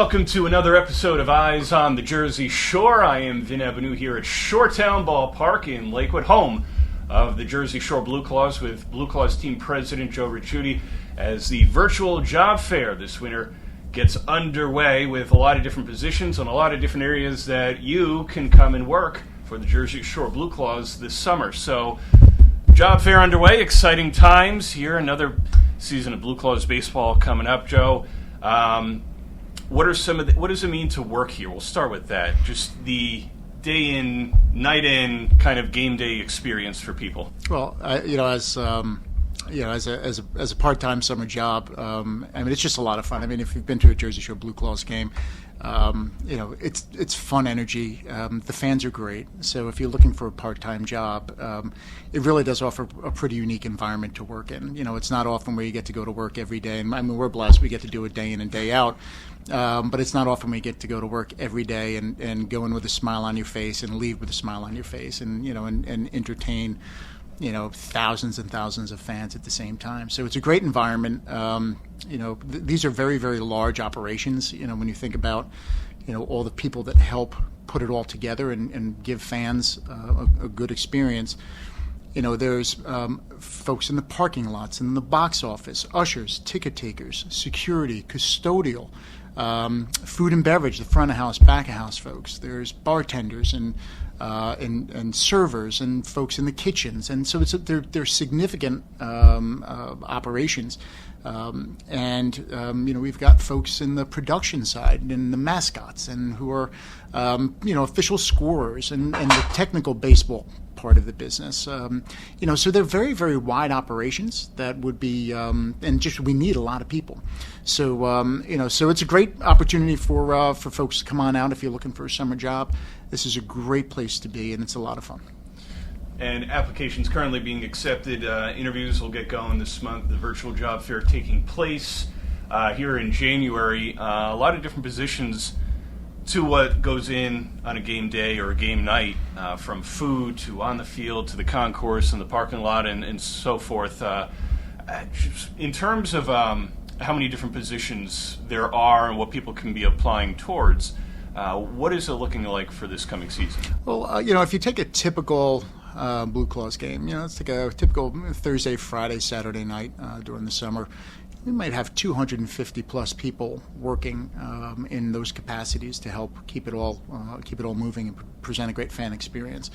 welcome to another episode of Eyes on the Jersey Shore. I am Vin Ebenau here at Shoretown Ballpark in Lakewood, home of the Jersey Shore BlueClaws, with BlueClaws team president Joe Ricciutti, as the virtual job fair this winter gets underway with a lot of different positions and a lot of different areas that you can come and work for the Jersey Shore BlueClaws this summer. So, job fair underway, exciting times here, another season of BlueClaws baseball coming up, Joe. What does it mean to work here? We'll start with that. Just the day in, night in kind of game day experience for people. Well, as a part-time summer job, it's just a lot of fun. I mean, if you've been to a Jersey Shore BlueClaws game, it's fun energy. The fans are great. So if you're looking for a part-time job, it really does offer a pretty unique environment to work in. It's not often where you get to go to work every day. And I mean, we're blessed. We get to do it day in and day out. But it's not often we get to go to work every day and go in with a smile on your face and leave with a smile on your face and entertain thousands and thousands of fans at the same time. So it's a great environment. These are very, very large operations. When you think about, all the people that help put it all together and give fans a good experience. There's folks in the parking lots, in the box office, ushers, ticket takers, security, custodial, food and beverage, the front of house, back of house folks. There's bartenders and servers and folks in the kitchens, and so they're significant operations. We've got folks in the production side and the mascots, and who are official scorers and the technical baseball part of the business. So they're very, very wide operations that would be, we need a lot of people. So so it's a great opportunity for folks to come on out if you're looking for a summer job. This is a great place to be, and it's a lot of fun. And applications currently being accepted. Interviews will get going this month. The virtual job fair taking place here in January. A lot of different positions to what goes in on a game day or a game night, from food to on the field to the concourse and the parking lot and so forth. In terms of how many different positions there are and what people can be applying towards, what is it looking like for this coming season? Well, if you take a typical BlueClaws game, let's take a typical Thursday, Friday, Saturday night during the summer. We might have 250 plus people working in those capacities to help keep it all moving and present a great fan experience.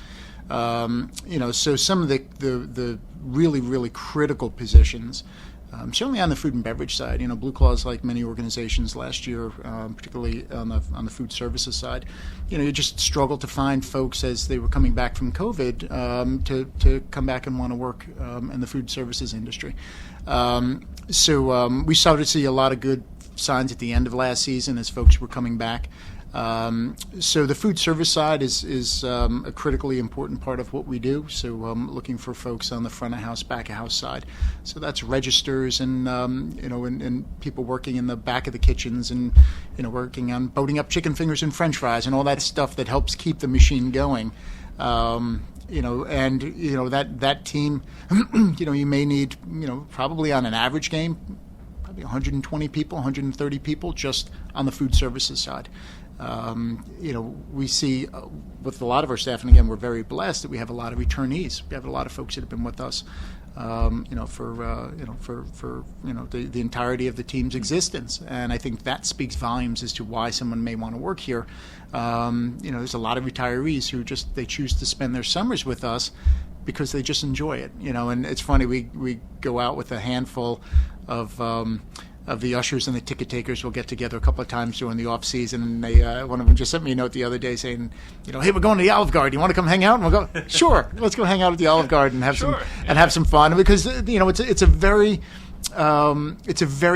So some of the really, really critical positions, certainly on the food and beverage side, BlueClaws, like many organizations last year, particularly on the food services side, you just struggled to find folks as they were coming back from COVID to come back and want to work in the food services industry. So we started to see a lot of good signs at the end of last season as folks were coming back. So the food service side is a critically important part of what we do. So looking for folks on the front of house, back of house side. So that's registers and and people working in the back of the kitchens and working on boating up chicken fingers and French fries and all that stuff that helps keep the machine going. That team, you may need, probably on an average game, probably 120 people, 130 people just on the food services side. We see with a lot of our staff, and again, we're very blessed that we have a lot of returnees. We have a lot of folks that have been with us, for the entirety of the team's existence. And I think that speaks volumes as to why someone may want to work here. There's a lot of retirees who they choose to spend their summers with us because they just enjoy it. And it's funny, we go out with a handful of the ushers and the ticket takers. Will get together a couple of times during the off season, and they one of them just sent me a note the other day saying, hey, we're going to the Olive Garden. You want to come hang out? And we'll go, sure, let's go hang out at the Olive Garden and have some fun, because it's a very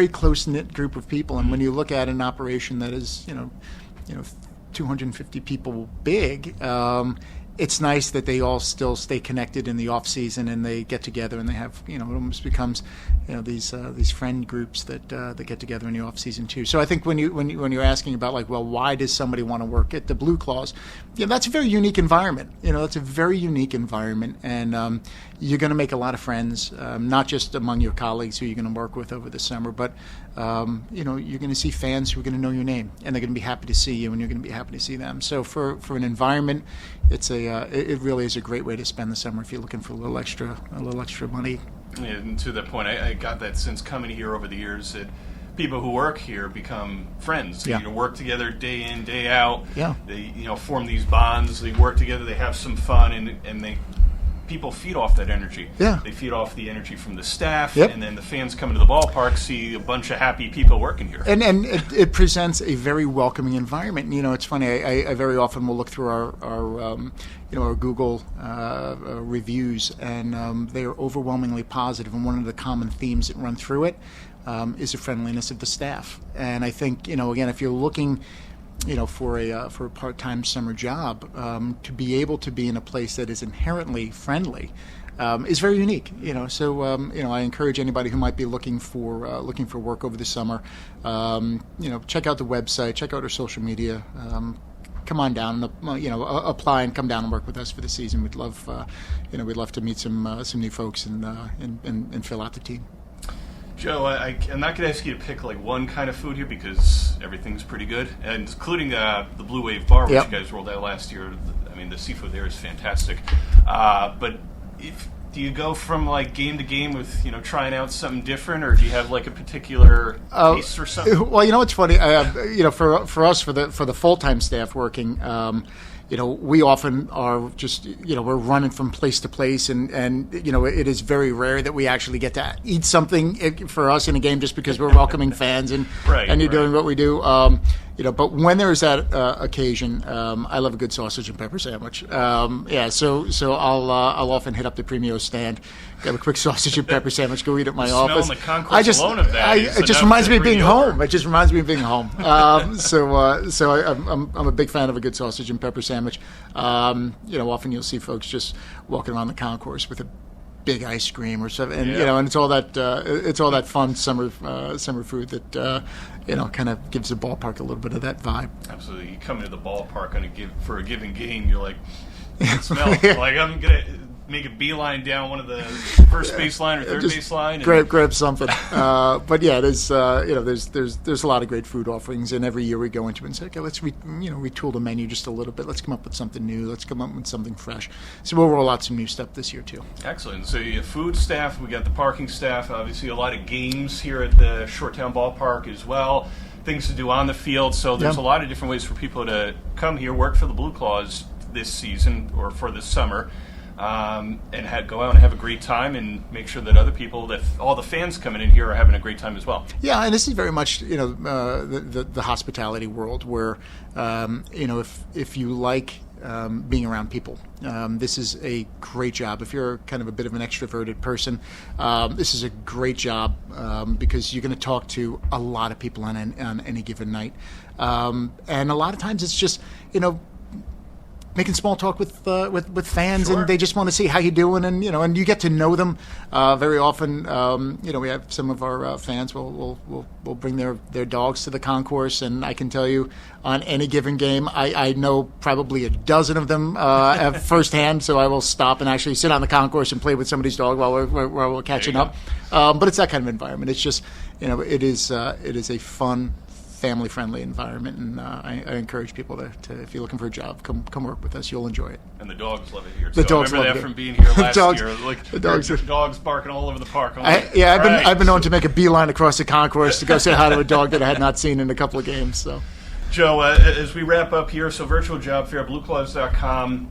close knit group of people, and when you look at an operation that is 250 people big. It's nice that they all still stay connected in the off season, and they get together and they have, it almost becomes, these friend groups that get together in the off season too. So I think when you're asking about why does somebody want to work at the BlueClaws, that's a very unique environment. It's a very unique environment, and you're going to make a lot of friends, not just among your colleagues who you're going to work with over the summer, but you're going to see fans who are going to know your name, and they're going to be happy to see you, and you're going to be happy to see them. So for an environment, it really is a great way to spend the summer if you're looking for a little extra money. Yeah, and to that point, I got that sense coming here over the years that people who work here become friends. Yeah. They work together day in, day out. Yeah. They form these bonds. They work together. They have some fun, and people feed off that energy. Yeah. They feed off the energy from the staff, Yep. and then the fans come into the ballpark, see a bunch of happy people working here. And it presents a very welcoming environment. It's funny. I very often will look through our Google reviews, and they are overwhelmingly positive. And one of the common themes that run through it is the friendliness of the staff. And I think again, if you're looking for a part-time summer job, to be able to be in a place that is inherently friendly is very unique. So I encourage anybody who might be looking for work over the summer. Check out the website, check out our social media. Come on down and apply and come down and work with us for the season. We'd love to meet some new folks and fill out the team. Joe, I'm not going to ask you to pick like one kind of food here because everything's pretty good, and including the Blue Wave Bar, which Yep. you guys rolled out last year. I mean, the seafood there is fantastic. But do you go from like game to game with trying out something different, or do you have like a particular taste or something? Well, it's funny. For us, for the full-time staff working. We often are just, we're running from place to place, and it is very rare that we actually get to eat something for us in a game just because we're welcoming fans and you're doing what we do. But when there's that occasion, I love a good sausage and pepper sandwich. So I'll often hit up the Premio stand, grab a quick sausage and pepper sandwich, go eat at my office. Smelling the concourse alone of that. It just reminds me of being home. It just reminds me of being home. So I'm a big fan of a good sausage and pepper sandwich. Often you'll see folks just walking around the concourse with a big ice cream or something, and and it's all that fun summer food that kind of gives the ballpark a little bit of that vibe. Absolutely. You come into the ballpark for a given game, you're like, it smells like I'm gonna make a beeline down one of the first baseline or third baseline. Grab something. But yeah, there's a lot of great food offerings, and every year we go into it and say, okay, let's retool the menu just a little bit. Let's come up with something new. Let's come up with something fresh. So we'll roll out some new stuff this year too. Excellent. So you have food staff, we got the parking staff, obviously a lot of games here at the Shoretown Ballpark as well. Things to do on the field. So there's a lot of different ways for people to come here, work for the BlueClaws this season or for this summer. And go out and have a great time, and make sure that other people, that all the fans coming in here, are having a great time as well. Yeah, and this is very much the hospitality world where if you like being around people, this is a great job. If you're kind of a bit of an extroverted person, this is a great job because you're going to talk to a lot of people on any given night, and a lot of times it's just making small talk with fans, Sure. and they just want to see how you're doing, and and you get to know them. Very often, we have some of our fans will bring their dogs to the concourse, and I can tell you, on any given game, I know probably a dozen of them firsthand. So I will stop and actually sit on the concourse and play with somebody's dog while we're catching up. But it's that kind of environment. It's just it is a fun, family-friendly environment, and I encourage people to, if you're looking for a job, come work with us. You'll enjoy it. And the dogs love it here. The dogs remember love that it. from being here last Dogs- year. Like the dogs barking all over the park. I've been known to make a beeline across the concourse to go say hi to a dog that I had not seen in a couple of games. So, Joe, as we wrap up here, so virtual job fair, BlueClaws.com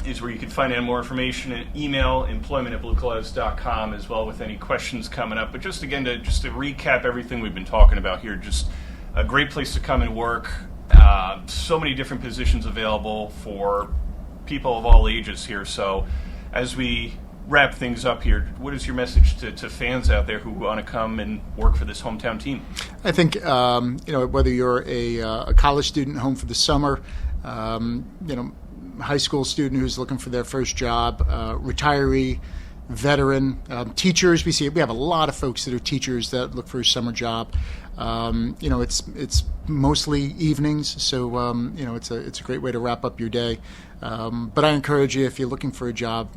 is where you can find out more information, and email employment@blueclaws.com as well with any questions coming up. But just to recap everything we've been talking about here, just a great place to come and work. So many different positions available for people of all ages here. So as we wrap things up here, what is your message to fans out there who want to come and work for this hometown team? I think whether you're a college student home for the summer, high school student who's looking for their first job, retiree, veteran, teachers. We have a lot of folks that are teachers that look for a summer job. It's mostly evenings, so it's a great way to wrap up your day. But I encourage you, if you're looking for a job,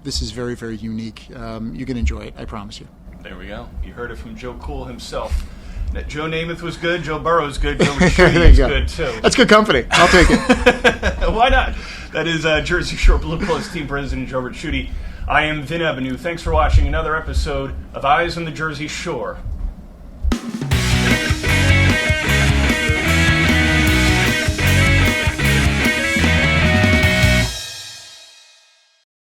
this is very, very unique. You can enjoy it, I promise you. There we go. You heard it from Joe Cool himself. Joe Namath was good. Joe Burrow's good. Joe Ricciutti is good too. That's good company. I'll take it. Why not? That is Jersey Shore BlueClaws team president Joe Ricciutti. I am Vin Ebenau. Thanks for watching another episode of Eyes on the Jersey Shore.